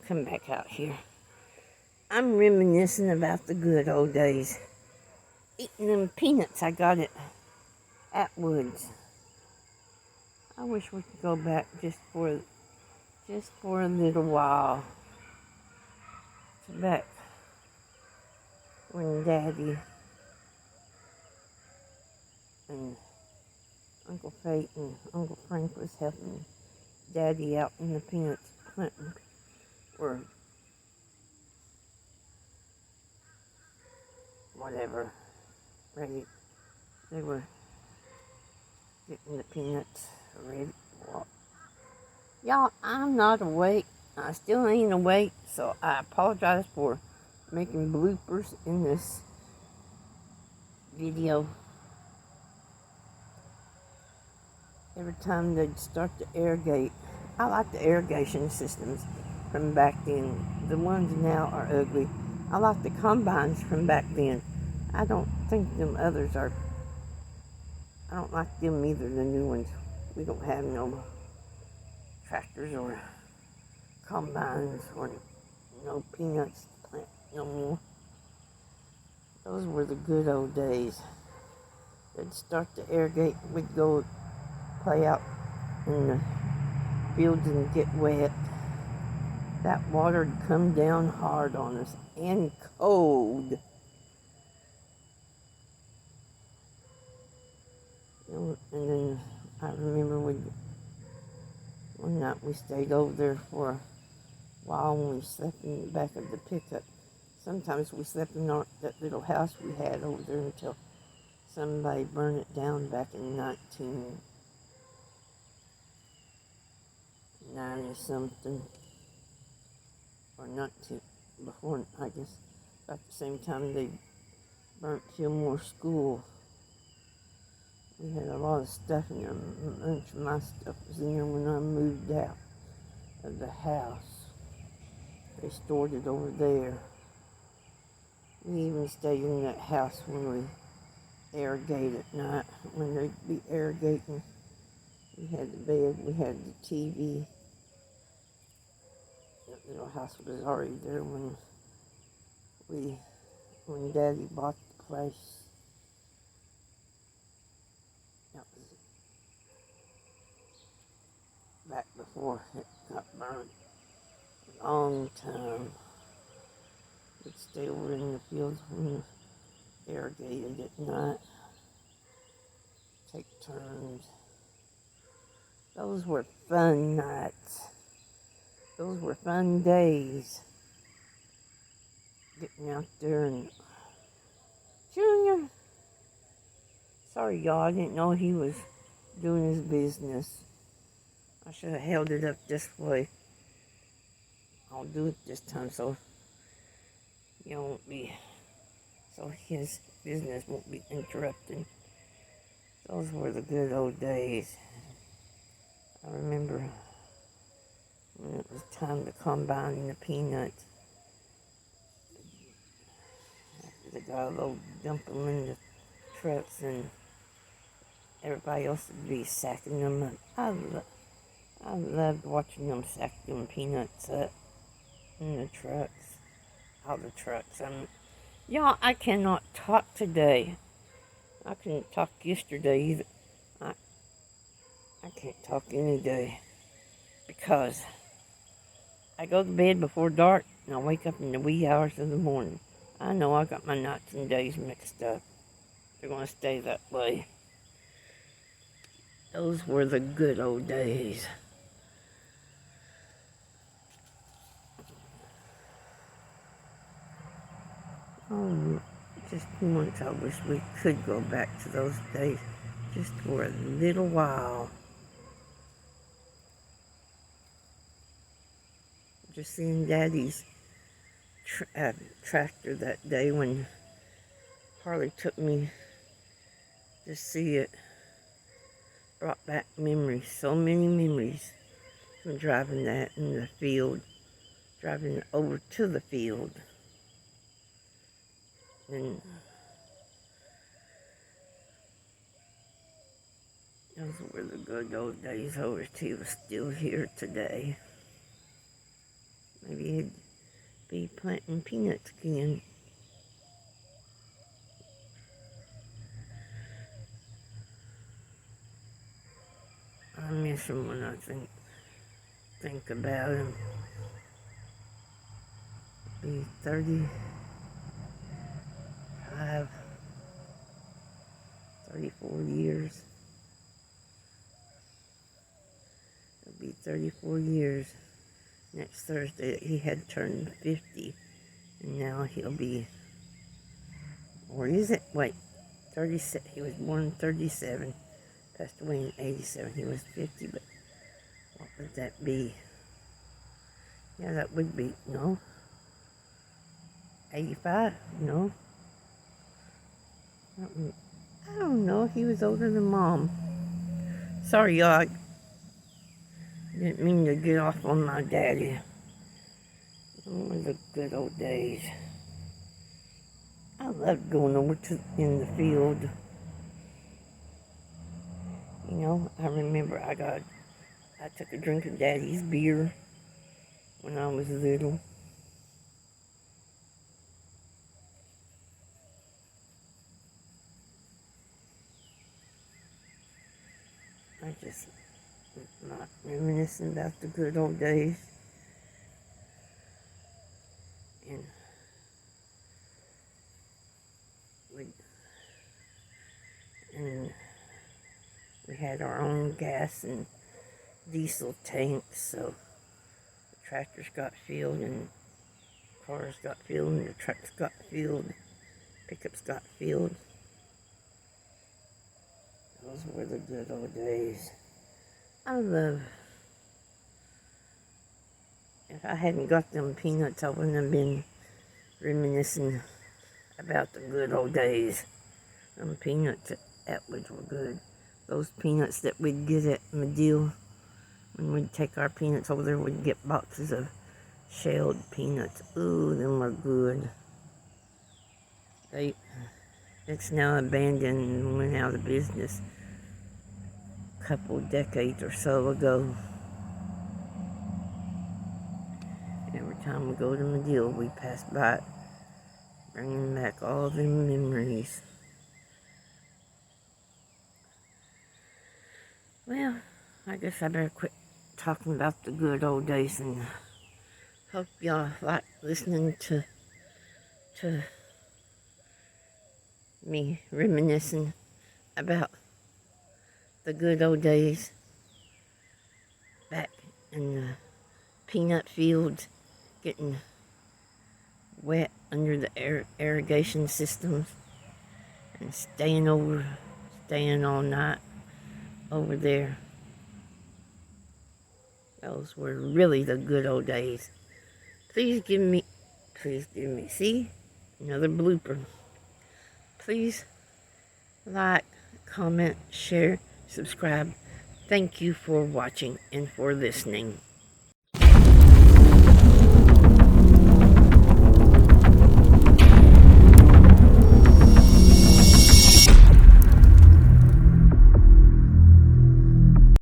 come back out here. I'm reminiscing about the good old days. Eating them peanuts I got at Atwood's. I wish we could go back just for a little while. To back when Daddy and Uncle Fate and Uncle Frank was helping Daddy out in the peanuts hunting, or whatever. Ready, they were getting the peanuts ready. Well, y'all, I'm not awake. I still ain't awake, so I apologize for making bloopers in this video. Every time they'd start to irrigate, I like the irrigation systems from back then. The ones now are ugly. I like the combines from back then. I don't think them others are. I don't like them either, the new ones. We don't have no tractors or combines or no peanuts to plant no more. Those were the good old days. They'd start to irrigate. We'd go play out in the fields and get wet. That water'd come down hard on us and cold. And then I remember one night we stayed over there for a while when we slept in the back of the pickup. Sometimes we slept in that little house we had over there until somebody burned it down back in 1990-something. Or before, I guess, about the same time they burnt Fillmore School. We had a lot of stuff in there. A bunch of my stuff was in there when I moved out of the house. They stored it over there. We even stayed in that house when we irrigate at night. When they'd be irrigating, we had the bed, we had the TV. That little house was already there when Daddy bought the place. That was back before it got burned. A long time. We'd stay over in the fields when we irrigated at night. Take turns. Those were fun nights. Those were fun days. Getting out there and... Junior! Sorry, y'all. I didn't know he was doing his business. I should have held it up this way. I'll do it this time so you won't be... So his business won't be interrupted. Those were the good old days. I remember when it was time to combine the peanuts. The guy would dump them in the trucks and everybody else would be sacking them up. I loved watching them sack them peanuts up in the trucks. All the trucks. Y'all, I cannot talk today. I couldn't talk yesterday either. I can't talk any day because I go to bed before dark and I wake up in the wee hours of the morning. I know I got my nights and days mixed up. They're going to stay that way. Those were the good old days. Oh, just once I wish we could go back to those days just for a little while. Just seeing Daddy's tractor that day when Harley took me to see it brought back memories, so many memories from driving that in the field, driving over to the field. And those were the good old days. I wish he was still here today. Maybe he'd be planting peanuts again. I miss him when I think about him. Be 35, 34 years. It'll be 34 years next Thursday that he had turned 50. And now he'll be, or is it? Wait, 37. He was born in 37, passed away in 87. He was 50, but what would that be? Yeah, that would be, no, 85, no. I don't know, he was older than Mom. Sorry, y'all, I didn't mean to get off on my daddy. Oh, the good old days. I loved going over in the field. You know, I remember I took a drink of Daddy's beer when I was little. I just not reminiscing about the good old days. And we had our own gas and diesel tanks, so the tractors got filled and cars got filled and the trucks got filled, pickups got filled. Those were the good old days. If I hadn't got them peanuts, I wouldn't have been reminiscing about the good old days. Them peanuts at Atwood's were good. Those peanuts that we'd get at Medill, when we'd take our peanuts over there, we'd get boxes of shelled peanuts. Ooh, them were good. It's now abandoned and went out of business a couple decades or so ago. Every time we go to Medill, we pass by it, bringing back all them memories. Well, I guess I better quit talking about the good old days and hope y'all like listening to me reminiscing about the good old days back in the peanut fields, getting wet under the irrigation systems and staying all night over there. Those were really the good old days. Please give me, see, another blooper. Please like, comment, share, subscribe. Thank you for watching and for listening.